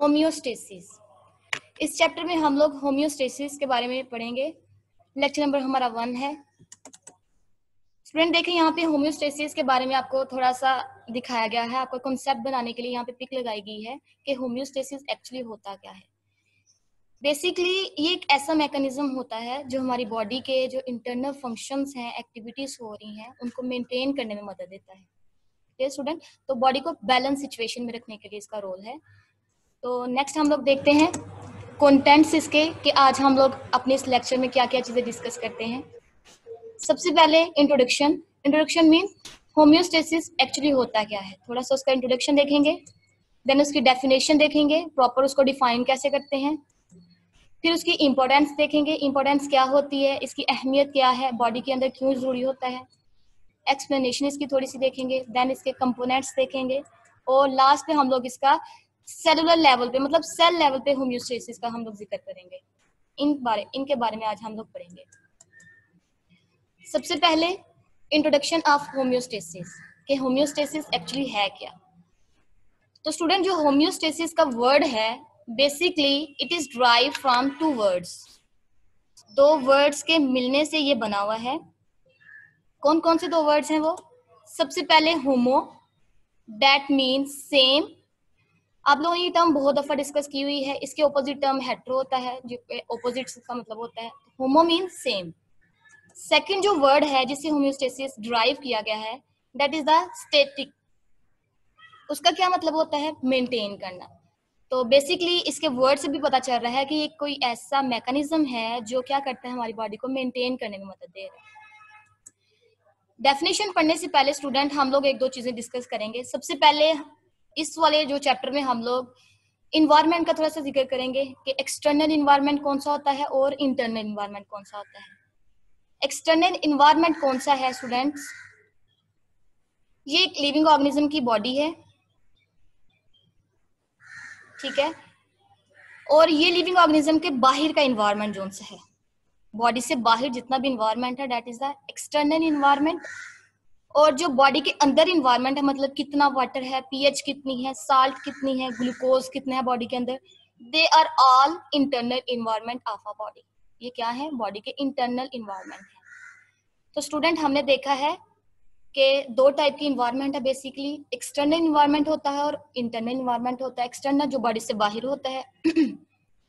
Homeostasis. इस chapter में हम लोग होम्योस्टेसिस के बारे में पढ़ेंगे। लेक्चर नंबर हमारा 1 है। स्टूडेंट देखें, यहाँ पे होम्योस्टेसिस के बारे में आपको थोड़ा सा दिखाया गया है। आपको कॉन्सेप्ट बनाने के लिए यहाँ पे पिक लगाई गई है कि होम्योस्टेसिस एक्चुअली होता क्या है। बेसिकली ये एक ऐसा मैकेनिज्म होता है जो हमारी बॉडी के जो इंटरनल फंक्शंस हैं, एक्टिविटीज हो रही हैं, उनको मेंटेन करने में मदद देता है। ठीक है स्टूडेंट, तो बॉडी को बैलेंस सिचुएशन में रखने के लिए इसका रोल है। तो नेक्स्ट हम लोग देखते हैं कंटेंट्स इसके कि आज हम लोग अपने इस लेक्चर में क्या क्या चीजें डिस्कस करते हैं। सबसे पहले इंट्रोडक्शन मीन होम्योस्टेसिस एक्चुअली होता क्या है, थोड़ा सा उसका इंट्रोडक्शन देखेंगे। देन उसकी डेफिनेशन देखेंगे, प्रॉपर उसको डिफाइन कैसे करते हैं। फिर उसकी इंपॉर्टेंस देखेंगे, इंपॉर्टेंस क्या होती है, इसकी अहमियत क्या है, बॉडी के अंदर क्यों जरूरी होता है। एक्सप्लेनेशन इसकी थोड़ी सी देखेंगे। देन इसके कंपोनेंट्स देखेंगे और लास्ट में हम लोग इसका सेलुलर लेवल पे, मतलब सेल लेवल पे होम्योस्टेसिस का हम लोग जिक्र करेंगे। इनके बारे में आज हम लोग पढ़ेंगे। सबसे पहले इंट्रोडक्शन ऑफ होम्योस्टेसिस कि होम्योस्टेसिस एक्चुअली है क्या। तो स्टूडेंट, जो होम्योस्टेसिस का वर्ड है basically it is drive from 2 words. 2 words के मिलने से ये बना हुआ है। कौन कौन से 2 वर्ड्स हैं वो? सबसे पहले होमो, दैट मीन्स सेम। आप लोगों ने ये टर्म बहुत दफा डिस्कस की हुई है। इसके ऑपोजिट टर्म हेट्रो होता है, जो ऑपोजिट का मतलब होता है। होमो मीन्स सेम। सेकंड जो वर्ड है जिससे होम्योस्टेसिस ड्राइव किया गया है, दैट इज द स्टैटिक। उसका क्या मतलब होता है? मेंटेन करना। तो बेसिकली इसके वर्ड से भी पता चल रहा है कि ये कोई ऐसा मैकेनिज्म है जो क्या करता है, हमारी बॉडी को मेंटेन करने में मदद दे रहा है। डेफिनेशन पढ़ने से पहले स्टूडेंट हम लोग 1-2 चीजें डिस्कस करेंगे। सबसे पहले इस वाले जो चैप्टर में हम लोग इन्वायरमेंट का थोड़ा सा जिक्र करेंगे कि एक्सटर्नल इन्वायरमेंट कौन सा होता है और इंटरनल इन्वायरमेंट कौन सा होता है। एक्सटर्नल इन्वायरमेंट कौन सा है स्टूडेंट्स? ये एक लिविंग ऑर्गेनिज्म की बॉडी है, ठीक है। और ये लिविंग ऑर्गेनिज्म के बाहर का इन्वायरमेंट जो सा है, बॉडी से बाहर जितना भी इन्वायरमेंट है, that is the external environment. और जो बॉडी के अंदर इन्वायरमेंट है, मतलब कितना वाटर है, पीएच कितनी है, साल्ट कितनी है, ग्लूकोज कितना है बॉडी के अंदर, they are all internal environment of a body. ये क्या है? बॉडी के इंटरनल इन्वायरमेंट है। तो स्टूडेंट हमने देखा है कि 2 टाइप की इन्वायरमेंट है बेसिकली। एक्सटर्नल इन्वायरमेंट होता है और इंटरनल इन्वायरमेंट होता है। एक्सटर्नल जो बॉडी से बाहर होता है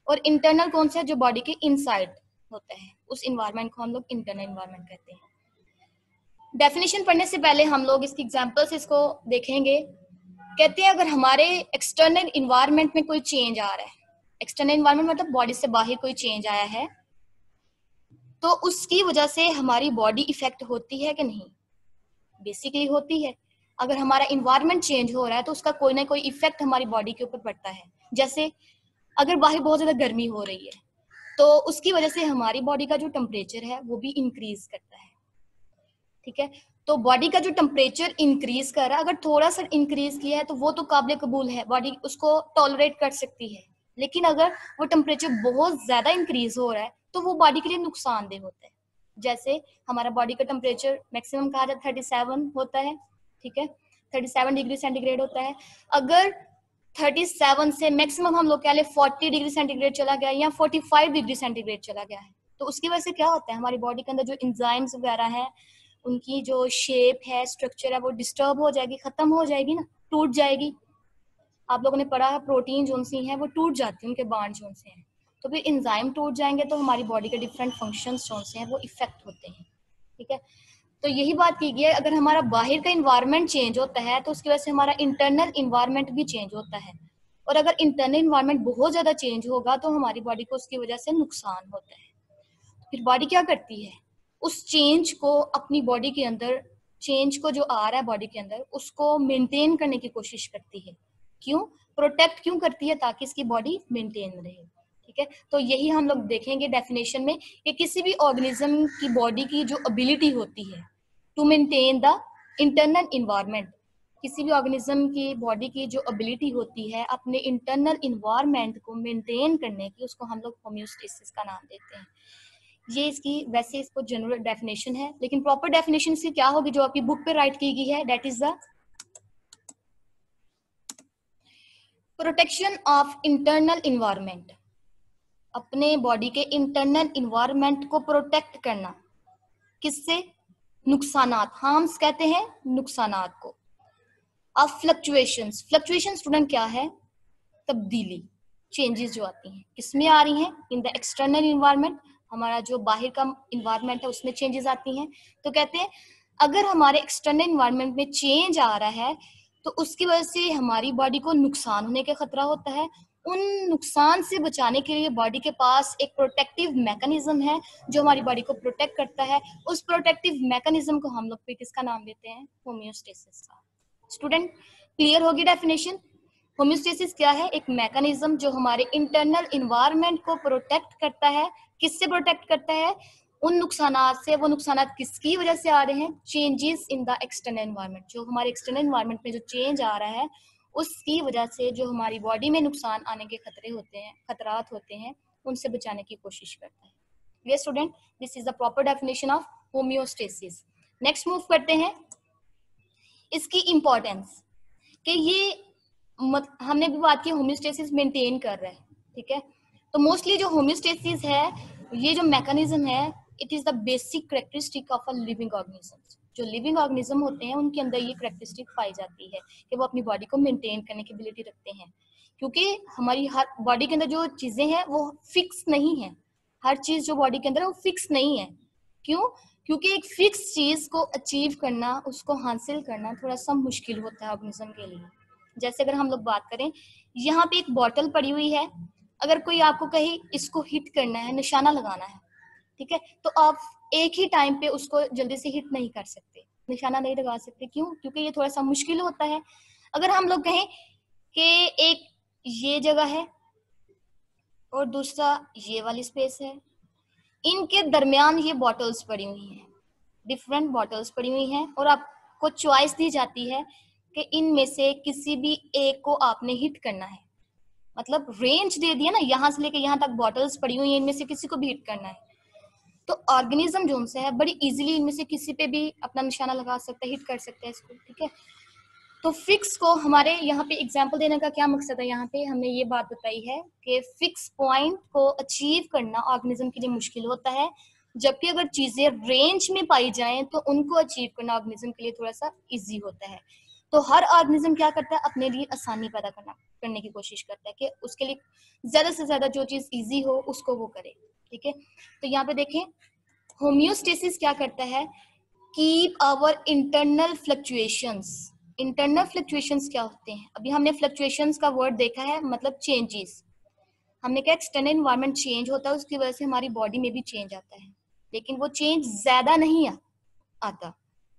और इंटरनल कौन सा है? जो बॉडी के इनसाइड होता है, उस इन्वायरमेंट को हम लोग इंटरनल इन्वायरमेंट कहते हैं। डेफिनेशन पढ़ने से पहले हम लोग इसकी एग्जांपल से इसको देखेंगे। कहते हैं अगर हमारे एक्सटर्नल इन्वायरमेंट में कोई चेंज आ रहा है, एक्सटर्नल इन्वायरमेंट मतलब बॉडी से बाहर कोई चेंज आया है, तो उसकी वजह से हमारी बॉडी इफेक्ट होती है कि नहीं? बेसिकली होती है। अगर हमारा इन्वायरमेंट चेंज हो रहा है तो उसका कोई ना कोई इफेक्ट हमारी बॉडी के ऊपर पड़ता है। जैसे अगर बाहर बहुत ज्यादा गर्मी हो रही है तो उसकी वजह से हमारी बॉडी का जो टेम्परेचर है वो भी इंक्रीज करता है, ठीक है। तो बॉडी का जो टेम्परेचर इंक्रीज कर रहा है, अगर थोड़ा सा इंक्रीज किया है तो वो तो काबिल कबूल है, बॉडी उसको टॉलरेट कर सकती है। लेकिन अगर वो टेम्परेचर बहुत ज्यादा इंक्रीज हो रहा है तो वो बॉडी के लिए नुकसानदेह होता है। जैसे हमारा बॉडी का टेम्परेचर मैक्सिमम कहा जाता है 37 होता है, ठीक है, 37 डिग्री सेंटीग्रेड होता है। अगर 37 से मैक्सिमम हम लोग कह ले 40 डिग्री सेंटीग्रेड चला गया या 45 डिग्री सेंटीग्रेड चला गया है, तो उसकी वजह से क्या होता है? हमारी बॉडी के अंदर जो एंजाइम्स वगैरह हैं, उनकी जो शेप है, स्ट्रक्चर है, वो डिस्टर्ब हो जाएगी, खत्म हो जाएगी ना, टूट जाएगी। आप लोगों ने पढ़ा है प्रोटीन जो सी हैं वो टूट जाती हैं, उनके बांड जो से हैं। तो फिर एंजाइम टूट जाएंगे तो हमारी बॉडी के डिफरेंट फंक्शंस जो से हैं वो इफेक्ट होते हैं, ठीक है। तो यही बात की गई है, अगर हमारा बाहर का इन्वायरमेंट चेंज होता है तो उसकी वजह से हमारा इंटरनल इन्वायरमेंट भी चेंज होता है। और अगर इंटरनल इन्वायरमेंट बहुत ज्यादा चेंज होगा तो हमारी बॉडी को उसकी वजह से नुकसान होता है। फिर बॉडी क्या करती है? उस चेंज को अपनी बॉडी के अंदर, चेंज को जो आ रहा है बॉडी के अंदर, उसको मेंटेन करने की कोशिश करती है। क्यों? प्रोटेक्ट क्यों करती है? ताकि इसकी बॉडी मेंटेन रहे, ठीक है। तो यही हम लोग देखेंगे डेफिनेशन में कि किसी भी ऑर्गेनिज्म की बॉडी की जो एबिलिटी होती है to maintain the internal environment, किसी भी ऑर्गेनिज्म की बॉडी की जो एबिलिटी होती है अपने इंटरनल इन्वायरमेंट को मेंटेन करने की, उसको हम लोग होम्योस्टेसिस का नाम देते हैं। ये इसकी वैसे इसको जनरल डेफिनेशन है, लेकिन प्रॉपर डेफिनेशन इसकी क्या होगी जो आपकी बुक पे राइट की गई है, that is the protection of internal environment, अपने बॉडी के इंटरनल इन्वायरमेंट को प्रोटेक्ट करना, किससे? नुकसानात, हार्म्स कहते हैं नुकसानात को। अब फ्लक्चुएशंस, फ्लक्चुएशन स्टूडेंट क्या है? तब्दीली, चेंजेस जो आती हैं, किसमें आ रही हैं? इन द एक्सटर्नल इन्वायरमेंट, हमारा जो बाहर का इन्वायरमेंट है उसमें चेंजेस आती हैं। तो कहते हैं अगर हमारे एक्सटर्नल इन्वायरमेंट में चेंज आ रहा है तो उसकी वजह से हमारी बॉडी को नुकसान होने का खतरा होता है। उन नुकसान से बचाने के लिए बॉडी के पास एक प्रोटेक्टिव मैकेनिज्म है जो हमारी बॉडी को प्रोटेक्ट करता है। उस प्रोटेक्टिव मैकेनिज्म को हम लोग फिर किसका नाम देते हैं? होम्योस्टेसिस का। स्टूडेंट क्लियर होगी डेफिनेशन? होम्योस्टेसिस क्या है? एक मैकेनिज्म जो हमारे इंटरनल इन्वायरमेंट को प्रोटेक्ट करता है। किससे प्रोटेक्ट करता है? उन नुकसानात से। वो नुकसानात किसकी वजह से आ रहे हैं? Changes in the external environment, जो हमारे एक्सटर्नल एनवायरनमेंट में जो चेंज आ रहा है उसकी वजह से जो हमारी बॉडी में नुकसान आने के खतरे होते हैं, खतरात होते हैं, उनसे बचाने की कोशिश करता है। ये student, this is the proper definition of homeostasis. Next move करते हैं इसकी इंपॉर्टेंस, कि ये हमने भी बात की होम्योस्टेसिस मेंटेन कर रहा है, ठीक है। तो मोस्टली जो होम्योस्टेसिस है, ये जो मैकेनिज्म है, it is the basic characteristic of a living organism. जो लिविंग ऑर्गेनिज्म होते हैं उनके अंदर ये कैरेक्टरिस्टिक पाई जाती है कि वो अपनी बॉडी को मेंटेन करने की एबिलिटी रखते हैं, क्योंकि हमारी हर बॉडी के अंदर जो चीजें हैं वो फिक्स नहीं है। हर चीज जो बॉडी के अंदर है वो फिक्स नहीं है। क्यों? क्योंकि एक फिक्स चीज को अचीव करना, उसको हासिल करना थोड़ा सा मुश्किल होता है ऑर्गेनिज्म के लिए। जैसे अगर हम लोग बात करें, यहाँ पे एक बॉटल पड़ी हुई है, अगर कोई आपको कहे इसको हिट करना है, निशाना लगाना है, ठीक है, तो आप एक ही टाइम पे उसको जल्दी से हिट नहीं कर सकते, निशाना नहीं लगा सकते। क्यों? क्योंकि ये थोड़ा सा मुश्किल होता है। अगर हम लोग कहें कि एक ये जगह है और दूसरा ये वाली स्पेस है, इनके दरमियान ये बॉटल्स पड़ी हुई हैं, डिफरेंट बॉटल्स पड़ी हुई हैं, और आपको चॉइस दी जाती है कि इनमें से किसी भी एक को आपने हिट करना है। मतलब रेंज दे दिया ना, यहाँ से लेके यहाँ तक बॉटल्स पड़ी हुई हैं, इनमें से किसी को भी हिट करना है। तो ऑर्गेनिज्म जो है बड़ी इजीली इनमें से किसी पे भी अपना निशाना लगा सकता है, हिट कर सकता है इसको, ठीक है। तो फिक्स को हमारे यहाँ पे एग्जांपल देने का क्या मकसद है? यहाँ पे हमने ये बात बताई है कि फिक्स पॉइंट को अचीव करना ऑर्गेनिज्म के लिए मुश्किल होता है, जबकि अगर चीजें रेंज में पाई जाएं तो उनको अचीव करना ऑर्गेनिज्म के लिए थोड़ा सा इजी होता है। तो हर ऑर्गेनिज्म क्या करता है? अपने लिए आसानी पैदा करने की कोशिश करता है कि उसके लिए ज्यादा से ज्यादा जो चीज इजी हो उसको वो करे, ठीक है। तो यहाँ पे देखें, होम्योस्टेसिस क्या करता है? Keep our internal fluctuations. Internal fluctuations क्या होते हैं? अभी हमने फ्लक्चुएशंस का वर्ड देखा है, मतलब चेंजेस। हमने कहा एक्सटर्नल एनवायरनमेंट चेंज होता है, उसकी वजह से हमारी बॉडी में भी चेंज आता है, लेकिन वो चेंज ज्यादा नहीं आता,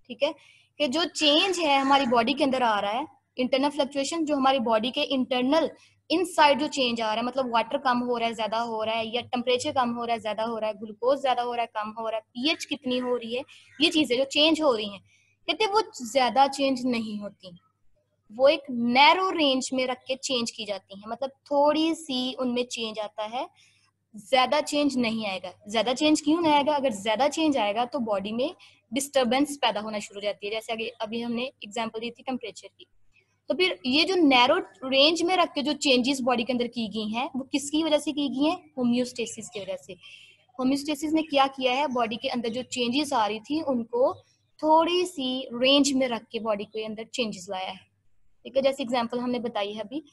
ठीक है। कि जो चेंज है हमारी बॉडी के अंदर आ रहा है, इंटरनल फ्लक्चुएशन, जो हमारी बॉडी के इंटरनल इनसाइड जो चेंज आ रहा है, मतलब वाटर कम हो रहा है, ज्यादा हो रहा है, या टेम्परेचर कम हो रहा है, ज्यादा हो रहा है, ग्लूकोज ज्यादा हो रहा है, कम हो रहा है, पीएच कितनी हो रही है, ये चीजें जो चेंज हो रही हैं, कहते वो ज्यादा चेंज नहीं होती, वो एक नैरो रेंज में रख के चेंज की जाती है। मतलब थोड़ी सी उनमें चेंज आता है, ज्यादा चेंज नहीं आएगा। ज्यादा चेंज क्यों नहीं आएगा? अगर ज्यादा चेंज आएगा तो बॉडी में डिस्टरबेंस पैदा होना शुरू हो जाती है, जैसे अभी हमने एग्जांपल दी थी टेम्परेचर की। तो फिर ये जो नैरो रेंज में रख के जो चेंजेस बॉडी के अंदर की गई हैं, वो किसकी वजह से की गई हैं? होम्योस्टेसिस की वजह से। होम्योस्टेसिस ने क्या किया है? बॉडी के अंदर जो चेंजेस आ रही थी उनको थोड़ी सी रेंज में रख के बॉडी के अंदर चेंजेस लाया है, ठीक है। जैसे एग्जांपल हमने बताई है अभी,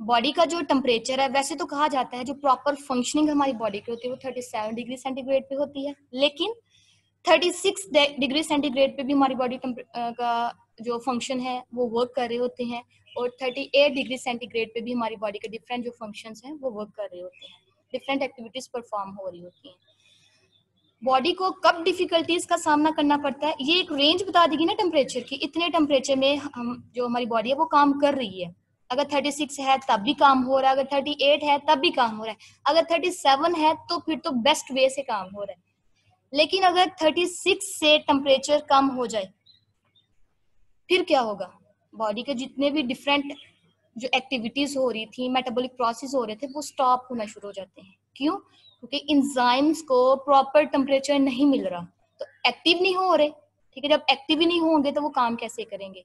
बॉडी का जो टेम्परेचर है, वैसे तो कहा जाता है जो प्रॉपर फंक्शनिंग हमारी बॉडी की होती है वो 37 डिग्री सेंटीग्रेड पे होती है, लेकिन 36 डिग्री सेंटीग्रेड पे भी हमारी बॉडी का जो फंक्शन है वो वर्क कर रहे होते हैं, और 38 डिग्री सेंटीग्रेड पे भी हमारी बॉडी के डिफरेंट जो फंक्शंस हैं वो वर्क कर रहे होते हैं, डिफरेंट एक्टिविटीज परफॉर्म हो रही होती हैं। बॉडी को कब डिफिकल्टीज का सामना करना पड़ता है? ये एक रेंज बता देगी ना टेम्परेचर की, इतने टेम्परेचर में हम जो हमारी बॉडी है वो काम कर रही है। अगर 36 है तब भी काम हो रहा है, अगर 38 है तब भी काम हो रहा है, अगर 37 है तो फिर तो बेस्ट वे से काम हो रहा है। लेकिन अगर 36 से टेम्परेचर कम हो जाए फिर क्या होगा? बॉडी के जितने भी डिफरेंट जो एक्टिविटीज हो रही थी, मेटाबॉलिक प्रोसेस हो रहे थे, वो स्टॉप होना शुरू हो जाते हैं। क्यों? क्योंकि इंजाइम्स को प्रॉपर टेम्परेचर नहीं मिल रहा, तो एक्टिव नहीं हो रहे, ठीक है। जब एक्टिव ही नहीं होंगे तो वो काम कैसे करेंगे?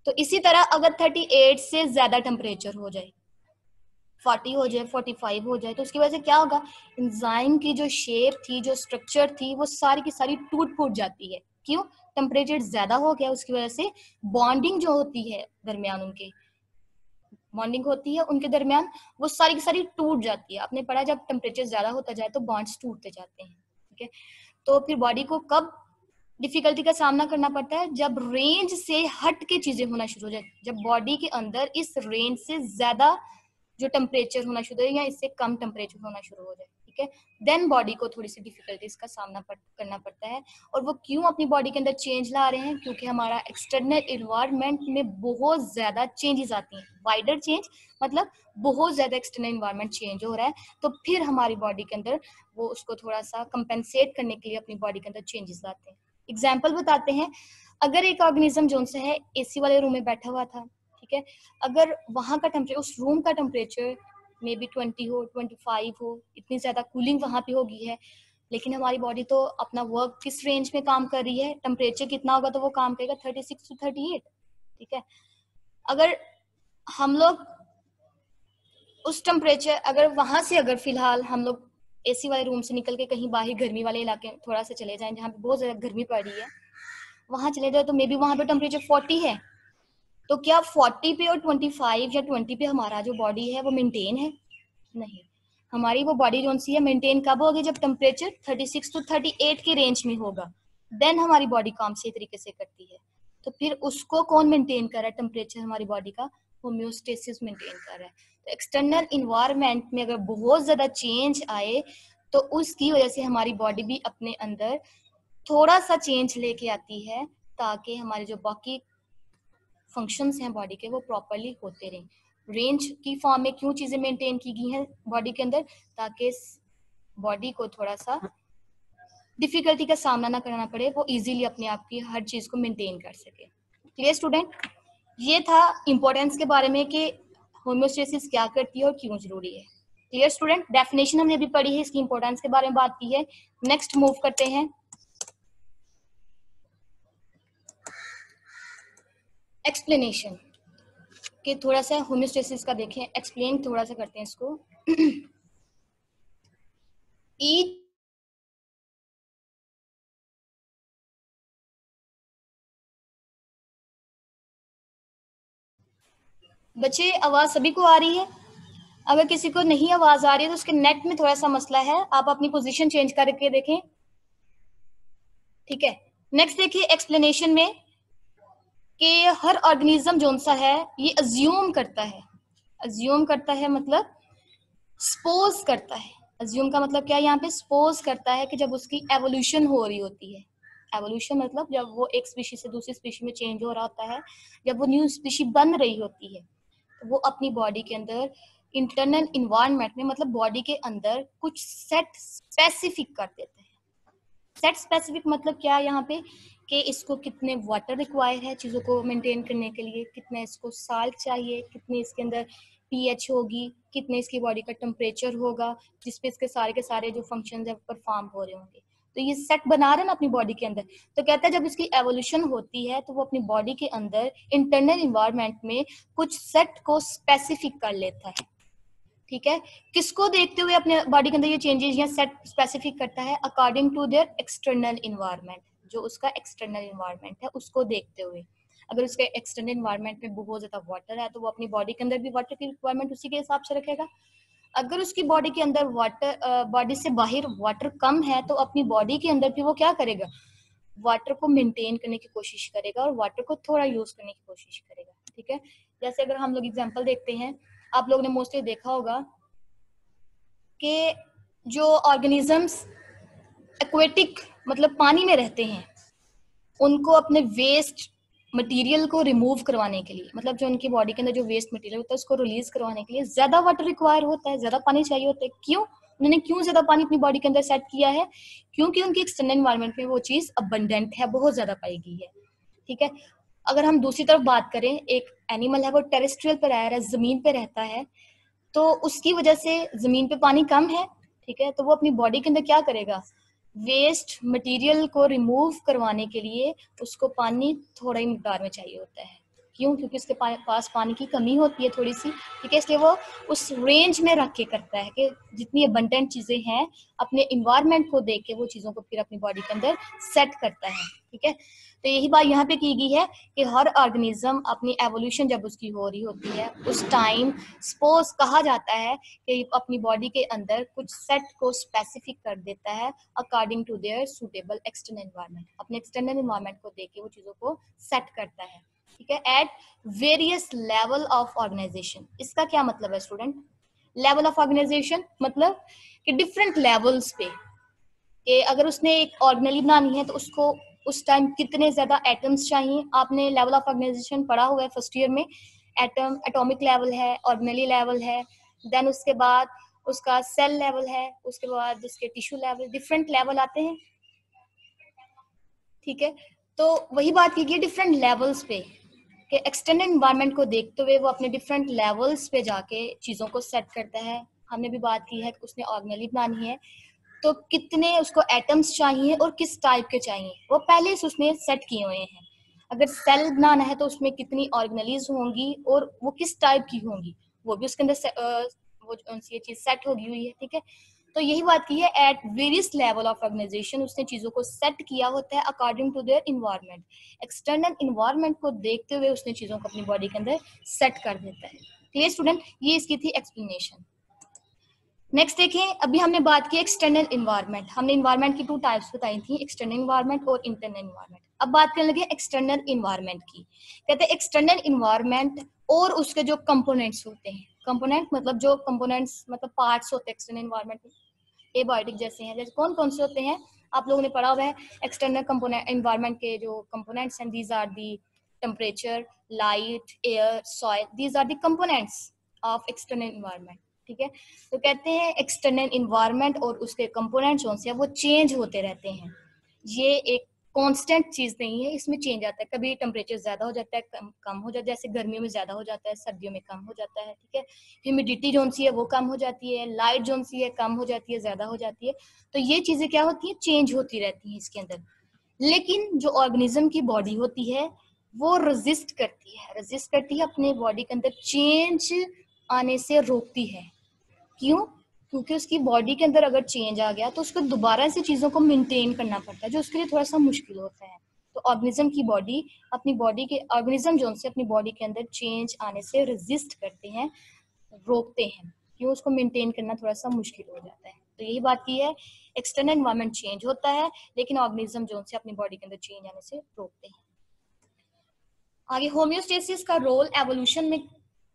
तो इसी तरह अगर 38 से ज्यादा टेम्परेचर हो जाए 40 हो जाए, 45 हो जाए, तो उसकी वजह से क्या होगा, एंजाइम की जो शेप थी, जो स्ट्रक्चर थी, वो सारी की सारी टूट फूट जाती है। क्यों? टेम्परेचर ज्यादा हो गया, उसकी वजह से बॉन्डिंग जो होती है दरमियान उनके, बॉन्डिंग होती है उनके दरमियान, वो सारी की सारी टूट जाती है। आपने पढ़ा जब टेम्परेचर ज्यादा होता जाए तो बॉन्ड्स टूटते जाते हैं। ठीक है, तो फिर बॉडी को कब डिफिकल्टी का सामना करना पड़ता है? जब रेंज से हट के चीजें होना शुरू हो जाए, जब बॉडी के अंदर इस रेंज से ज्यादा जो टेम्परेचर होना शुरू हो या इससे कम टेम्परेचर होना शुरू हो जाए। ठीक है, देन बॉडी को थोड़ी सी डिफिकल्टीज का सामना करना पड़ता है। और वो क्यों अपनी बॉडी के अंदर चेंज ला रहे हैं? क्योंकि हमारा एक्सटर्नल इन्वायरमेंट में बहुत ज्यादा चेंजेस आती हैं। वाइडर चेंज मतलब बहुत ज्यादा एक्सटर्नल इन्वायरमेंट चेंज हो रहा है, तो फिर हमारी बॉडी के अंदर वो उसको थोड़ा सा कंपेंसेट करने के लिए अपनी बॉडी के अंदर चेंजेस लाते हैं। एग्जाम्पल बताते हैं, अगर एक ऑर्गेनिज्म जो है एसी वाले रूम में बैठा हुआ था, ठीक है, अगर वहां का टेम्परेचर, उस रूम का टेम्परेचर मे बी 20 हो, 25 हो, इतनी ज्यादा कूलिंग वहां पे होगी है, लेकिन हमारी बॉडी तो अपना वर्क किस रेंज में काम कर रही है, टेम्परेचर कितना होगा तो वो काम करेगा 36 to 38। ठीक है, अगर हम लोग उस टेम्परेचर, अगर वहां से अगर फिलहाल हम लोग एसी वाले रूम से निकल के कहीं बाहर गर्मी वाले इलाके थोड़ा सा चले जाएं जहाँ पे बहुत ज्यादा गर्मी पड़ रही है, वहां चले जाए तो मे बी वहां पे टेम्परेचर 40 है, तो क्या 40 पे और 25 या 20 पे हमारा जो बॉडी है वो मेंटेन है? नहीं, हमारी वो बॉडी जो सी है मेंटेन कब होगी? जब टेम्परेचर 36 to 38 के रेंज में होगा, देन हमारी बॉडी काम सही तरीके से करती है। तो फिर उसको कौन मेंटेन कर रहा है? टेम्परेचर हमारी बॉडी का होम्योस्टेसिस मेंटेन कर रहा है। तो एक्सटर्नल इन्वायरमेंट में अगर बहुत ज्यादा चेंज आए तो उसकी वजह से हमारी बॉडी भी अपने अंदर थोड़ा सा चेंज लेके आती है, ताकि हमारे जो बाकी फंक्शंस हैं बॉडी के वो प्रॉपरली होते रहें। रेंज की फॉर्म में क्यों चीजें मेंटेन की गई हैं बॉडी के अंदर? ताकि बॉडी को थोड़ा सा डिफिकल्टी का सामना ना करना पड़े, वो इजीली अपने आप की हर चीज को मेंटेन कर सके। Clear student? ये था इंपॉर्टेंस के बारे में कि होम्योस्टेसिस क्या करती है और क्यों जरूरी है। Clear student? डेफिनेशन हमने अभी पढ़ी है, इसकी इंपॉर्टेंस के बारे में बात की है। नेक्स्ट मूव करते हैं एक्सप्लेनेशन कि थोड़ा सा होम्योस्टेसिस का देखें, एक्सप्लेन थोड़ा सा करते हैं इसको। ईच बच्चे आवाज सभी को आ रही है? अगर किसी को नहीं आवाज आ रही है तो उसके नेट में थोड़ा सा मसला है, आप अपनी पोजीशन चेंज करके देखें। ठीक है, नेक्स्ट देखिए एक्सप्लेनेशन में कि हर ऑर्गेनिज्म जो सा है ये अज्यूम करता है, अज्यूम करता है मतलब सपोज करता है। अज्यूम का मतलब क्या है यहाँ पे? सपोज करता है कि जब उसकी एवोल्यूशन हो रही होती है, एवोल्यूशन मतलब जब वो एक स्पीशी से दूसरी स्पीशी में चेंज हो रहा होता है, जब वो न्यू स्पीशी बन रही होती है, तो वो अपनी बॉडी के अंदर इंटरनल इन्वायरमेंट में मतलब बॉडी के अंदर कुछ सेट स्पेसिफिक कर देते हैं। सेट स्पेसिफिक मतलब क्या है यहाँ पे? कि इसको कितने वाटर रिक्वायर है चीज़ों को मेंटेन करने के लिए, कितना इसको साल्ट चाहिए, कितनी इसके अंदर पीएच होगी, कितने इसकी बॉडी का टेम्परेचर होगा, जिसपे इसके सारे के सारे जो फंक्शंस है परफॉर्म हो रहे होंगे। तो ये सेट बना रहे हैं ना अपनी बॉडी के अंदर। तो कहता है जब इसकी एवोल्यूशन होती है तो वो अपनी बॉडी के अंदर इंटरनल इन्वायरमेंट में कुछ सेट को स्पेसिफिक कर लेता है। ठीक है, किसको देखते हुए अपने बॉडी के अंदर ये चेंजेस या सेट स्पेसिफिक करता है? According to their external environment, जो उसका एक्सटर्नल इन्वायरमेंट है उसको देखते हुए। अगर उसके एक्सटर्नल इन्वायरमेंट में बहुत ज्यादा वाटर है तो वो अपनी बॉडी के अंदर भी वाटर की रिक्वायरमेंट उसी के हिसाब से रखेगा। अगर उसकी बॉडी के अंदर वाटर, बॉडी से बाहर वाटर कम है, तो अपनी बॉडी के अंदर भी वो क्या करेगा? वाटर को मेंटेन करने की कोशिश करेगा और वाटर को थोड़ा यूज करने की कोशिश करेगा। ठीक है, जैसे अगर हम लोग एग्जांपल देखते हैं, आप लोगों ने मोस्टली देखा होगा कि जो ऑर्गेनिजम्स एक्वेटिक मतलब पानी में रहते हैं, उनको अपने वेस्ट मटेरियल को रिमूव करवाने के लिए, मतलब जो उनकी बॉडी के अंदर जो वेस्ट मटेरियल होता है उसको रिलीज करवाने के लिए ज्यादा वाटर रिक्वायर होता है, ज्यादा पानी चाहिए होता है। क्यों? उन्होंने क्यों ज्यादा पानी अपनी बॉडी के अंदर सेट किया है? क्योंकि उनकी एक्सटर्नल एनवायरनमेंट में वो चीज अबंडेंट है, बहुत ज्यादा पाई गई है। ठीक है, अगर हम दूसरी तरफ बात करें, एक एनिमल है वो टेरेस्ट्रियल पर रह रहा है, जमीन पे रहता है, तो उसकी वजह से जमीन पे पानी कम है। ठीक है, तो वो अपनी बॉडी के अंदर क्या करेगा? वेस्ट मटेरियल को रिमूव करवाने के लिए उसको पानी थोड़ा ही मिकदार में चाहिए होता है। क्यों? क्योंकि उसके पास पानी की कमी होती है थोड़ी सी, ठीक है, इसलिए वो उस रेंज में रख के करता है कि जितनी अबंडेंट चीजें हैं अपने इन्वायरमेंट को देख के वो चीजों को फिर अपनी बॉडी के अंदर सेट करता है, ठीक है। तो यही बात यहाँ पे की गई है कि हर ऑर्गेनिज्म अपनी एवोल्यूशन जब उसकी हो रही होती है उस टाइम सपोज कहा जाता है कि अपनी बॉडी के अंदर कुछ सेट को स्पेसिफिक कर देता है according to their suitable external environment, अपने एक्सटर्नल एनवायरनमेंट को देख के वो चीजों को सेट करता है, ठीक है, at various level of organization. इसका क्या मतलब है स्टूडेंट? लेवल ऑफ ऑर्गेनाइजेशन मतलब कि डिफरेंट लेवल्स पे, कि अगर उसने एक ऑर्गेनली बनानी है तो उसको उस टाइम कितने ज्यादा एटम्स चाहिए। आपने लेवल ऑफ ऑर्गेनाइजेशन पढ़ा हुआ है फर्स्ट ईयर में, एटम एटॉमिक लेवल है, ऑर्गेनली लेवल है, देन उसके बाद उसका सेल लेवल है, उसके बाद उसके टिश्यू लेवल, डिफरेंट लेवल आते हैं, ठीक है। तो वही बात की डिफरेंट लेवल्स पे कि एक्सटर्नल एनवायरनमेंट को देखते हुए वो अपने डिफरेंट लेवल्स पे जाके चीजों को सेट करता है। हमने भी बात की है कि उसने ऑर्गेनली बनानी है तो कितने उसको एटम्स चाहिए और किस टाइप के चाहिए वो पहले से उसने सेट किए हुए हैं। अगर सेल बनाना है तो उसमें कितनी ऑर्गेनलीज होंगी और वो किस टाइप की होंगी वो भी उसके अंदर वो ये चीज सेट होगी हुई है, ठीक है। तो यही बात की है at various level of organization उसने चीजों को सेट किया होता है according to their environment. External environment को देखते हुए उसने चीजों को अपनी बॉडी के अंदर सेट कर देता है। Clear student? ये इसकी थी एक्सप्लेनेशन। नेक्स्ट देखें, अभी हमने बात की एक्सटर्नल इन्वायरमेंट। हमने इन्वायरमेंट की टू टाइप्स बताई थी, एक्सटर्नल इन्वायरमेंट और इंटरनल इन्वायरमेंट। अब बात करने लगे एक्सटर्नल इन्वायरमेंट की। कहते हैं एक्सटर्नल इन्वायरमेंट और उसके जो कंपोनेंट्स होते हैं, कंपोनेंट मतलब जो कंपोनेंट्स मतलब पार्ट्स होते हैं एक्सटर्नल इन्वायरमेंट में, एबायोटिक जैसे हैं, जैसे कौन कौन से होते हैं आप लोगों ने पढ़ा हुआ है। एक्सटर्नल कंपोनेंट इन्वायरमेंट के जो कंपोनेंट्स हैं, these are the temperature, light, air, soil, these are the components of external environment, ठीक है। तो कहते हैं एक्सटर्नल इन्वायरमेंट और उसके कंपोनेंट्स जो हैं वो चेंज होते रहते हैं। ये एक कांस्टेंट चीज नहीं है, इसमें चेंज आता है, कभी टेम्परेचर ज्यादा हो जाता है, कम हो जाता है, जैसे गर्मियों में ज्यादा हो जाता है, सर्दियों में कम हो जाता है, ठीक है। ह्यूमिडिटी जो सी है वो कम हो जाती है, लाइट जो सी है कम हो जाती है, ज्यादा हो जाती है। तो ये चीजें क्या होती है, चेंज होती रहती है इसके अंदर। लेकिन जो ऑर्गेनिज्म की बॉडी होती है वो रेजिस्ट करती है अपने बॉडी के अंदर चेंज आने से रोकती है। क्यों? क्योंकि उसकी बॉडी के अंदर अगर चेंज आ गया तो उसको दोबारा से चीजों को मेंटेन करना पड़ता है, जो उसके लिए थोड़ा सा मुश्किल होता है। तो ऑर्गेनिज्म की बॉडी अपनी बॉडी के ऑर्गेनिज्म जो से अपनी बॉडी के अंदर चेंज आने से रेजिस्ट करते हैं, रोकते हैं। क्यों? उसको मेंटेन करना थोड़ा सा मुश्किल हो जाता है। तो यही बात की है, एक्सटर्नल एनवायरनमेंट चेंज होता है लेकिन ऑर्गेनिज्म जो से अपनी बॉडी के अंदर चेंज आने से रोकते हैं। आगे होम्योस्टेसिस का रोल एवोल्यूशन में,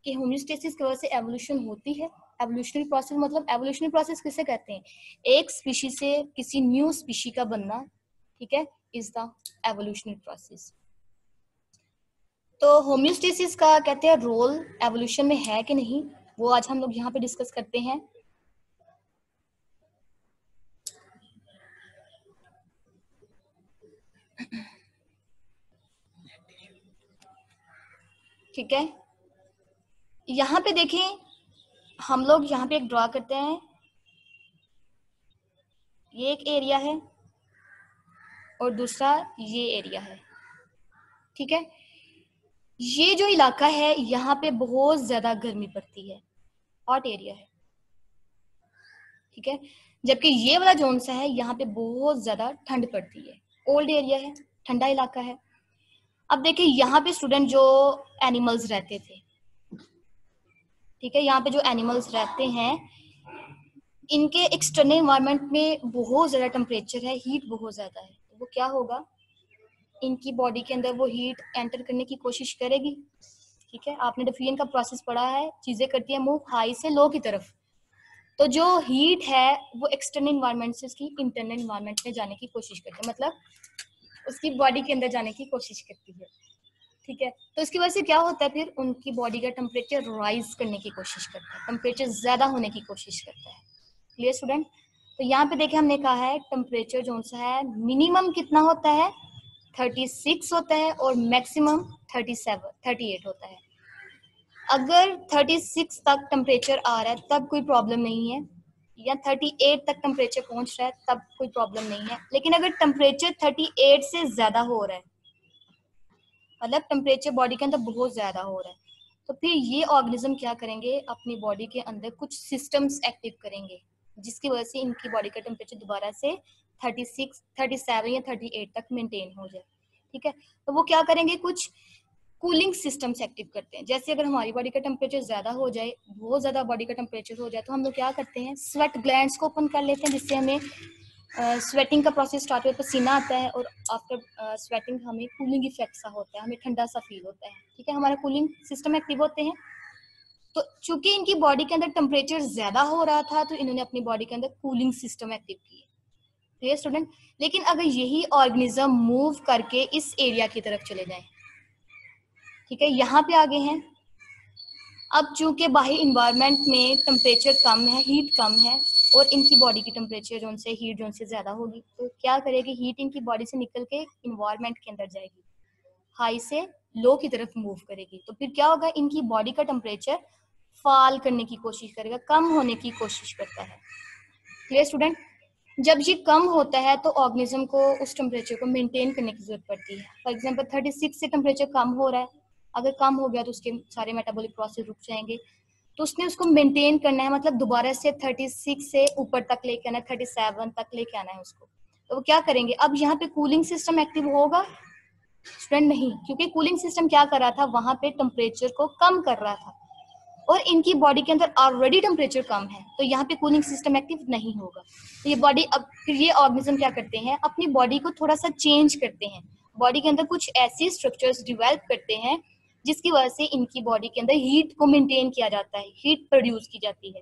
कि होम्योस्टेसिस की वजह से एवोल्यूशन होती है। एवोल्यूशनरी प्रोसेस मतलब एवोल्यूशनरी प्रोसेस किसे कहते हैं? एक स्पीशी से किसी न्यू स्पीशी का बनना, ठीक है, इज द एवोल्यूशनरी प्रोसेस। तो होम्योस्टेसिस का कहते हैं रोल एवोल्यूशन में है कि नहीं, वो आज हम लोग यहाँ पे डिस्कस करते हैं। ठीक है, यहाँ पे देखें, हम लोग यहाँ पे एक ड्रॉ करते हैं, ये एक एरिया है और दूसरा ये एरिया है, ठीक है। ये जो इलाका है यहाँ पे बहुत ज्यादा गर्मी पड़ती है, हॉट एरिया है, ठीक है। जबकि ये वाला जोन सा है यहाँ पे बहुत ज्यादा ठंड पड़ती है, कोल्ड एरिया है, ठंडा इलाका है। अब देखिए यहाँ पे स्टूडेंट जो एनिमल्स रहते थे, ठीक है, यहाँ पे जो एनिमल्स रहते हैं इनके एक्सटर्नल एनवायरनमेंट में बहुत ज्यादा टेम्परेचर है, हीट बहुत ज्यादा है, तो वो क्या होगा, इनकी बॉडी के अंदर वो हीट एंटर करने की कोशिश करेगी, ठीक है। आपने डिफ्यूजन का प्रोसेस पढ़ा है, चीजें करती है मूव हाई से लो की तरफ। तो जो हीट है वो एक्सटर्नल इन्वायरमेंट से उसकी इंटरनल इन्वायरमेंट में जाने की कोशिश करती है, मतलब उसकी बॉडी के अंदर जाने की कोशिश करती है, ठीक है। तो इसकी वजह से क्या होता है, फिर उनकी बॉडी का टेम्परेचर राइज करने की कोशिश करता है, टेम्परेचर ज्यादा होने की कोशिश करता है। Clear student? तो यहाँ पे देखिए हमने कहा है टेम्परेचर जो सा है मिनिमम कितना होता है, 36 होता है और मैक्सिमम 38 होता है। अगर 36 तक टेम्परेचर आ रहा है तब कोई प्रॉब्लम नहीं है, या 38 तक टेम्परेचर पहुंच रहा है तब कोई प्रॉब्लम नहीं है। लेकिन अगर टेम्परेचर 38 से ज्यादा हो रहा है, मतलब टेम्परेचर बॉडी के अंदर बहुत ज्यादा हो रहा है, तो फिर ये ऑर्गेनिज्म क्या करेंगे, अपनी बॉडी के अंदर कुछ सिस्टम्स एक्टिव करेंगे जिसकी वजह से इनकी बॉडी का टेम्परेचर दोबारा से 36, 37 या 38 तक मेंटेन हो जाए। ठीक है, तो वो क्या करेंगे, कुछ कूलिंग सिस्टम्स एक्टिव करते हैं। जैसे अगर हमारी बॉडी का टेम्परेचर ज्यादा हो जाए, बहुत ज्यादा बॉडी का टेम्परेचर हो जाए, तो हम लोग क्या करते हैं, स्वेट ग्लैंड्स को ओपन कर लेते हैं, जिससे हमें स्वेटिंग का प्रोसेस स्टार्ट होता है, पसीना आता है, और आफ्टर स्वेटिंग हमें कूलिंग इफेक्ट सा होता है, हमें ठंडा सा फील होता है। ठीक है, हमारा कूलिंग सिस्टम एक्टिव होते हैं। तो चूंकि इनकी बॉडी के अंदर टेम्परेचर ज्यादा हो रहा था, तो इन्होंने अपनी बॉडी के अंदर कूलिंग सिस्टम एक्टिव किए। Clear student? लेकिन अगर यही ऑर्गेनिज्म मूव करके इस एरिया की तरफ चले जाएं, ठीक है, यहाँ पे आगे हैं, अब चूंकि बाहरी इन्वायरमेंट में टेम्परेचर कम है, हीट कम है, और इनकी बॉडी की टेम्परेचर जोन से हीट जोन से ज्यादा होगी, तो क्या करेगी, हीट इनकी बॉडी से निकल के इन्वायरमेंट के अंदर जाएगी, हाई से लो की तरफ मूव करेगी। तो फिर क्या होगा, इनकी बॉडी का टेम्परेचर फॉल करने की कोशिश करेगा, कम होने की कोशिश करता है। Clear student? जब ये कम होता है तो ऑर्गेनिज्म को उस टेम्परेचर को मेंटेन करने की जरूरत पड़ती है। फॉर एग्जांपल 36 से टेम्परेचर कम हो रहा है, अगर कम हो गया तो उसके सारे मेटाबॉलिक प्रोसेस रुक जाएंगे, तो उसने उसको मेंटेन करना है, मतलब दोबारा से 36 से ऊपर तक लेके आना है, 37 तक लेके आना है उसको। तो वो क्या करेंगे, अब यहाँ पे कूलिंग सिस्टम एक्टिव होगा स्टूडेंट? नहीं, क्योंकि कूलिंग सिस्टम क्या कर रहा था, वहां पे टेम्परेचर को कम कर रहा था, और इनकी बॉडी के अंदर ऑलरेडी टेम्परेचर कम है, तो यहाँ पे कूलिंग सिस्टम एक्टिव नहीं होगा। तो ये बॉडी, अब फिर ये ऑर्गेनिज्म क्या करते हैं, अपनी बॉडी को थोड़ा सा चेंज करते हैं, बॉडी के अंदर कुछ ऐसी स्ट्रक्चर्स डिवेल्प करते हैं जिसकी वजह से इनकी बॉडी के अंदर हीट को मेंटेन किया जाता है, हीट प्रोड्यूस की जाती है।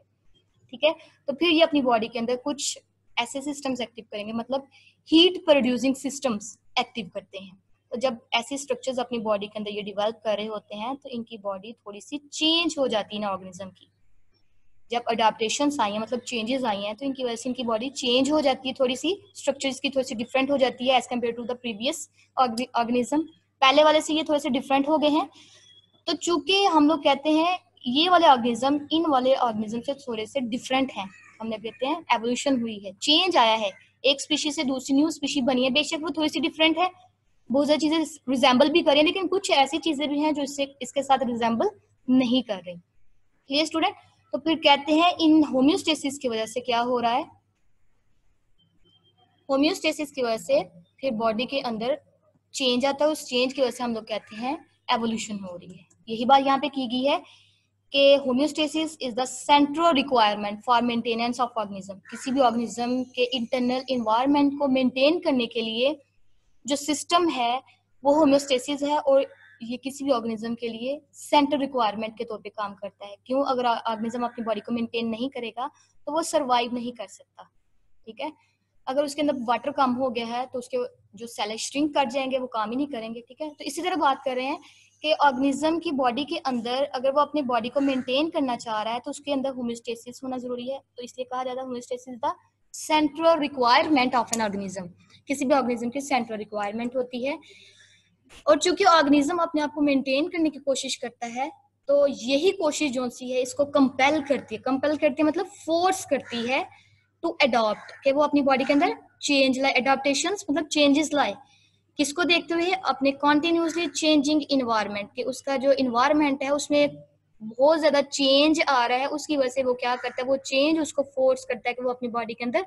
ठीक है, तो फिर ये अपनी बॉडी के अंदर कुछ ऐसे सिस्टम्स एक्टिव करेंगे, मतलब हीट प्रोड्यूसिंग सिस्टम्स एक्टिव करते हैं। तो जब ऐसे स्ट्रक्चर्स अपनी बॉडी के अंदर ये डिवेल्प कर रहे होते हैं, तो इनकी बॉडी थोड़ी सी चेंज हो जाती है ना ऑर्गेनिज्म की। जब अडाप्टेशन आई है, मतलब चेंजेस आई हैं, तो इनकी वजह से इनकी बॉडी चेंज हो जाती है, थोड़ी सी स्ट्रक्चर्स की थोड़ी सी डिफरेंट हो जाती है as compare to the previous organism. पहले वाले से ये थोड़े से डिफरेंट हो गए हैं। तो चूंकि हम लोग कहते हैं ये वाले ऑर्गेनिज्म इन वाले ऑर्गेनिज्म से थोड़े से डिफरेंट हैं, हमने कहते हैं एवोल्यूशन हुई है, चेंज आया है, एक स्पीशीज से दूसरी न्यू स्पीशीज बनी है। बेशक वो थोड़ी सी डिफरेंट है, बहुत सारी चीजें रिजेंबल भी करें, लेकिन कुछ ऐसी चीजें भी हैं जो इससे इसके साथ रिजेंबल नहीं कर रही। Clear student? तो फिर कहते हैं इन होम्योस्टेसिस की वजह से क्या हो रहा है, होम्योस्टेसिस की वजह से फिर बॉडी के अंदर चेंज आता है, उस चेंज की वजह से हम लोग कहते हैं एवोल्यूशन हो रही है। यही बात यहाँ पे की गई है कि homeostasis is the central requirement for maintenance of organism. किसी भी ऑर्गेनिज्म के इंटरनल इन्वायरमेंट को मेंटेन करने के लिए जो सिस्टम है वो होम्योस्टेसिस है, और ये किसी भी ऑर्गेनिज्म के लिए सेंट्रल रिक्वायरमेंट के तौर पे काम करता है। क्यों? अगर ऑर्गेनिज्म अपनी बॉडी को मेंटेन नहीं करेगा तो वो सर्वाइव नहीं कर सकता। ठीक है, अगर उसके अंदर वाटर कम हो गया है तो उसके जो सेल श्रिंक कर जाएंगे, वो काम ही नहीं करेंगे। ठीक है, तो इसी तरह बात कर रहे हैं कि ऑर्गेनिज्म की बॉडी के अंदर अगर वो अपनी बॉडी को मेंटेन करना चाह रहा है तो उसके अंदर होम्योस्टेसिस होना जरूरी है। तो इसलिए कहा जाता है homeostasis the central requirement of an organism. किसी भी ऑर्गेनिज्म की सेंट्रल रिक्वायरमेंट होती है, और चूंकि ऑर्गेनिज्म अपने आप को मेंटेन करने की कोशिश करता है, तो यही कोशिश जो सी है इसको कंपेल करती है, कंपेल करती है मतलब फोर्स करती है टू अडॉप्ट, कि वो अपनी बॉडी के अंदर चेंज लाए, अडॉप्टेशन मतलब चेंजेस लाए। किसको देखते हुए? अपने कॉन्टिन्यूसली चेंजिंग इन्वायरमेंट के, उसका जो इन्वायरमेंट है उसमें बहुत ज्यादा चेंज आ रहा है, उसकी वजह से वो क्या करता है, वो चेंज उसको फोर्स करता है कि वो अपनी बॉडी के अंदर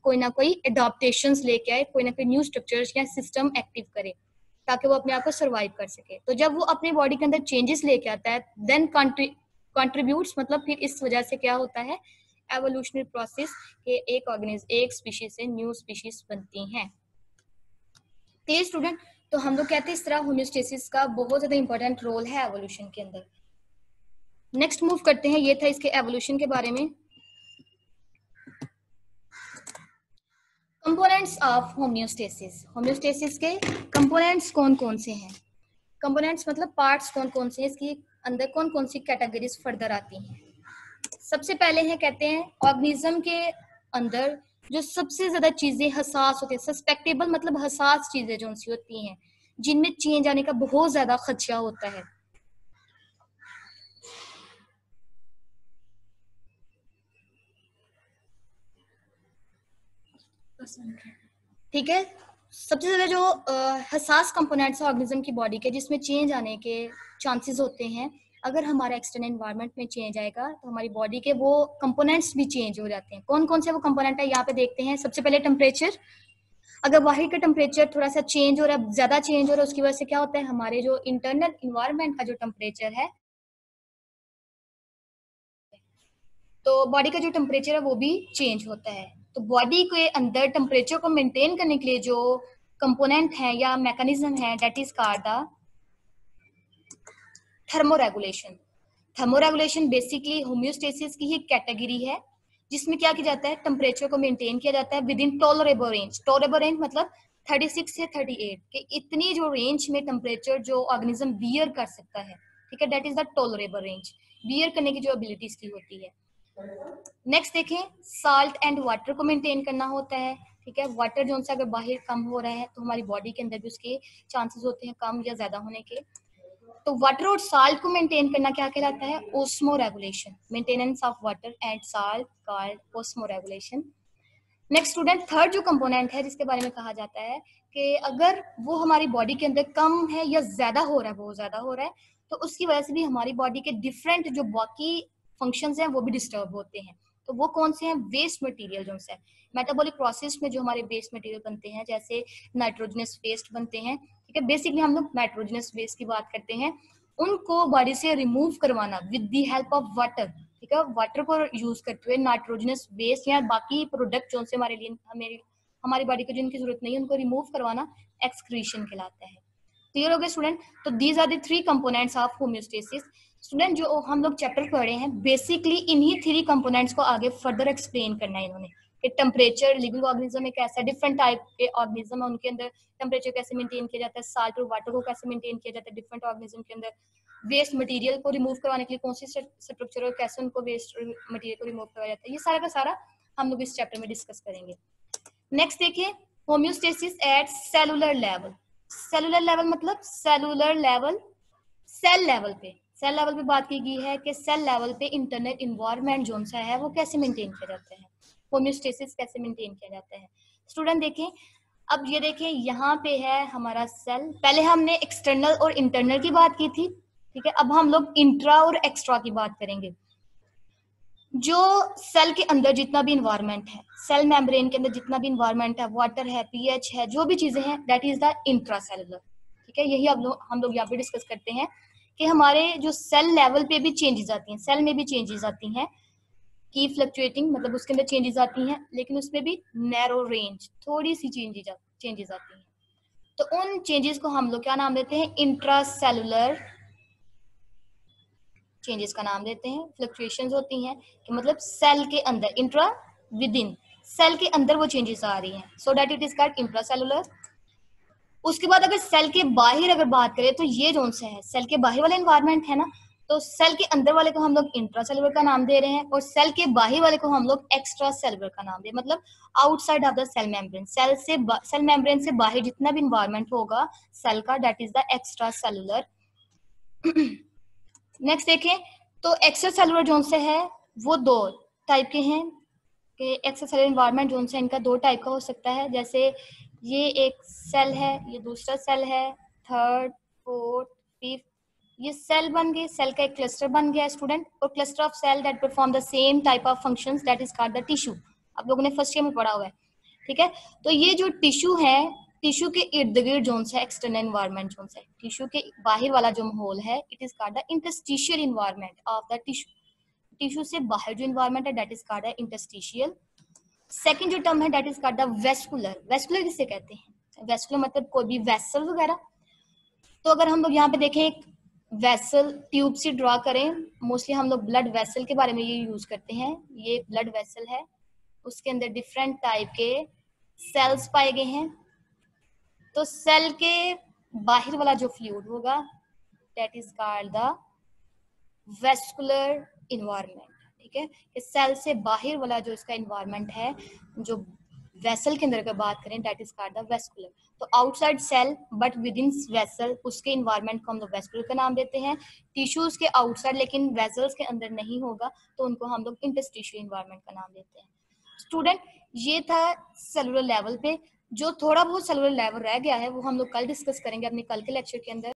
कोई ना कोई अडॉप्टेशंस लेके आए, कोई ना कोई न्यू स्ट्रक्चर्स या सिस्टम एक्टिव करे ताकि वो अपने आप को सर्वाइव कर सके। तो जब वो अपनी बॉडी के अंदर चेंजेस लेके आता है, देन कंट्रीब्यूट्स, मतलब फिर इस वजह से क्या होता है, एवोल्यूशनरी प्रोसेस के एक ऑर्गेनिज्म, एक स्पीशीज से न्यू स्पीशीज बनती हैं। Clear student? तो हम लोग कहते हैं इस तरह होम्योस्टेसिस का बहुत ज्यादा इंपॉर्टेंट रोल है एवोल्यूशन के अंदर। नेक्स्ट मूव करते हैं, ये था इसके एवोल्यूशन के बारे में। कंपोनेंट्स ऑफ होम्योस्टेसिस, होम्योस्टेसिस के कंपोनेंट्स कौन कौन से हैं? कंपोनेंट्स मतलब पार्ट्स कौन कौन से हैं, इसके अंदर कौन कौन सी कैटेगरीज फर्दर आती हैं। सबसे पहले है कहते हैं ऑर्गेनिज्म के अंदर जो सबसे ज्यादा चीजें हसास होती है, सस्पेक्टेबल मतलब हसास चीजें जो सी होती हैं, जिनमें चेंज आने का बहुत ज्यादा खदशा होता है। ठीक है, सबसे ज्यादा जो हसास कंपोनेंट्स ऑर्गेनिज्म की बॉडी के जिसमें चेंज आने के चांसेस होते हैं, अगर हमारा एक्सटर्नल एनवायरनमेंट में चेंज आएगा तो हमारी बॉडी के वो कंपोनेंट्स भी चेंज हो जाते हैं। कौन कौन से वो कंपोनेंट है यहाँ पे देखते हैं। सबसे पहले टेम्परेचर। अगर बाहर का टेम्परेचर थोड़ा सा चेंज हो रहा है, ज्यादा चेंज हो रहा है, उसकी वजह से क्या होता है, हमारे जो इंटरनल इन्वायरमेंट का जो टेम्परेचर है, तो बॉडी का जो टेम्परेचर है वो भी चेंज होता है। तो बॉडी के अंदर टेम्परेचर को मेंटेन करने के लिए जो कंपोनेंट है या मैकेनिज्म है, that is called the thermoregulation. Thermoregulation basically homeostasis की ही कैटेगरी है, जिसमें क्या किया जाता है, टेम्परेचर को मेंटेन किया जाता है with in tolerable range. Tolerable range मतलब 36 से 38 के इतनी जो रेंज में टेम्परेचर जो ऑर्गेनिज्म बियर कर सकता है, ठीक है, that is the tolerable range. Bear करने की जो एबिलिटी इसकी होती है। नेक्स्ट देखें, साल्ट एंड वाटर को मेंटेन करना होता है, ठीक है। वाटर जो सा अगर बाहर कम हो रहा है तो हमारी बॉडी के अंदर भी उसके चांसेस होते हैं कम या ज्यादा होने के। तो वाटर और साल्ट को मेंटेन करना क्या कहलाता है, osmo regulation. Maintenance of water and salt called osmo regulation. Next student, third जो कंपोनेंट है जिसके बारे में कहा जाता है कि अगर वो हमारी बॉडी के अंदर कम है या ज्यादा हो रहा है, बहुत ज्यादा हो रहा है, तो उसकी वजह से भी हमारी बॉडी के डिफरेंट जो बाकी फंक्शंस हैं वो भी डिस्टर्ब होते हैं। तो वो कौन से हैं, वेस्ट मटेरियल जो है मेटाबॉलिक प्रोसेस में जो हमारे वेस्ट मटेरियल बनते हैं, जैसे नाइट्रोजनस वेस्ट बनते हैं, ठीक है। बेसिकली हम लोग नाइट्रोजनस वेस्ट की बात करते हैं। उनको बॉडी से रिमूव करवाना with the help of water, ठीक है। वाटर को यूज करते हुए नाइट्रोजनस वेस्ट या बाकी प्रोडक्ट जो से हमारे लिए हमारी बॉडी को जिनकी जरूरत नहीं है उनको रिमूव करवाना एक्सक्रीशन कहलाता है। क्लियर हो गया स्टूडेंट। तो these are the three components of homeostasis. Student जो हम लोग चैप्टर पढ़े हैं, बेसिकली इन्हीं थ्री कंपोनेंट्स को आगे फर्दर एक्सप्लेन करना है इन्होंने, कि टेम्परेचर, लिविंग ऑर्गेनिज्म एक ऐसा डिफरेंट टाइप के ऑर्गेनिज्म है, उनके अंदर टेम्परेचर कैसे मेंटेन किया जाता है, साल्ट और वाटर को कैसे मेंटेन किया जाता है डिफरेंट ऑर्गेनिज्म के अंदर, वेस्ट मटेरियल को रिमूव करवाने के लिए कौन सी स्ट्रक्चर और कैसे उनको वेस्ट मटेरियल को रिमूव करवाया जाता है, ये सारा का सारा हम लोग इस चैप्टर में डिस्कस करेंगे। नेक्स्ट देखिए, homeostasis at cellular level. Cellular level मतलब सेलुलर लेवल, सेल लेवल पे, सेल लेवल पे बात की गई है कि सेल लेवल पे इंटरनल इन्वायरमेंट जो सा है वो कैसे मेंटेन किया जाता है, होम्योस्टेसिस कैसे मेंटेन किया जाता है। स्टूडेंट देखें, अब ये देखें यहाँ पे है हमारा सेल। पहले हमने एक्सटर्नल और इंटरनल की बात की थी, ठीक है। अब हम लोग इंट्रा और एक्स्ट्रा की बात करेंगे। जो सेल के अंदर जितना भी इन्वायरमेंट है, सेल मेम्ब्रेन के अंदर जितना भी इन्वायरमेंट है, वाटर है, पीएच है, जो भी चीजें हैं, दैट इज द इंट्रासेलुलर, ठीक है। यही अब हम लोग यहाँ पे डिस्कस करते हैं कि हमारे जो सेल लेवल पे भी चेंजेस आती हैं, सेल में भी चेंजेस आती हैं की फ्लक्चुएटिंग, मतलब उसके अंदर चेंजेस आती हैं, लेकिन उसमें भी नैरो रेंज थोड़ी सी चेंजेस आती हैं। तो उन चेंजेस को हम लोग क्या नाम देते हैं, इंट्रासेलुलर चेंजेस का नाम देते हैं। फ्लक्चुएशंस होती हैं कि मतलब सेल के अंदर, इंट्रा विद इन, सेल के अंदर वो चेंजेस आ रही हैं, so that it is called intracellular. उसके बाद अगर सेल के बाहर अगर बात करें तो ये जोन से है, सेल के बाहर वाला एनवायरनमेंट है ना, तो सेल के अंदर वाले को हम लोग इंट्रासेलुलर का नाम दे रहे हैं और सेल के बाहर वाले को हम लोग एक्स्ट्रा सेलुलर का नाम दे, मतलब outside of the cell membrane, cell membrane से बाहर जितना भी इन्वायरमेंट होगा सेल का, that is the extra cellular. Next देखें, तो एक्स्ट्रा सेलुलर जोन से है वो दो टाइप के हैं, कि एक्स्ट्रा सेलुलर इन्वायरमेंट जोन से इनका दो टाइप का हो सकता है। जैसे ये एक सेल है, ये दूसरा सेल है, थर्ड, फोर्थ, फिफ्थ, ये सेल बन गए, सेल का एक क्लस्टर बन गया स्टूडेंट, और cluster of cell that perform the same type of functions that is called the tissue. आप लोगों ने फर्स्ट ईयर में पढ़ा हुआ है, ठीक है। तो ये जो टिश्यू है, टिश्यू के इर्द गिर्द जोन से एक्सटर्नल एनवायरनमेंट जोन से, टिश्यू के बाहर वाला जो माहौल है, it is called the interstitial environment of the tissue. Tissue से बाहर जो एनवायरनमेंट है that is called the interstitial. Second जो टर्म है that is called the vascular. Vascular किसे कहते हैं, वेस्कुलर मतलब कोई भी वेसल वगैरह। तो अगर हम लोग यहाँ पे देखें एक वेसल ट्यूब से ड्रॉ करें, मोस्टली हम लोग ब्लड वेसल के बारे में ये यूज करते हैं। ये ब्लड वेसल है, उसके अंदर डिफरेंट टाइप के सेल्स पाए गए हैं। तो सेल के बाहर वाला जो फ्लूइड होगा that is called the vascular environment, ठीक है। कि सेल से बाहर वाला जो इसका इन्वायरमेंट है, जो वेसल के अंदर अगर बात करें that is called the vascular. तो outside cell but within vessel, उसके इन्वायरमेंट को हम लोग वेस्कुलर का नाम देते हैं। टिश्यूज के आउटसाइड लेकिन वेसल्स के अंदर नहीं होगा तो उनको हम लोग इंटरस्टिशियल इन्वायरमेंट का नाम देते हैं। स्टूडेंट, ये था सेलुलर लेवल पे। जो थोड़ा बहुत सेलुलर लेवल रह गया है वो हम लोग कल डिस्कस करेंगे अपने कल के लेक्चर के अंदर।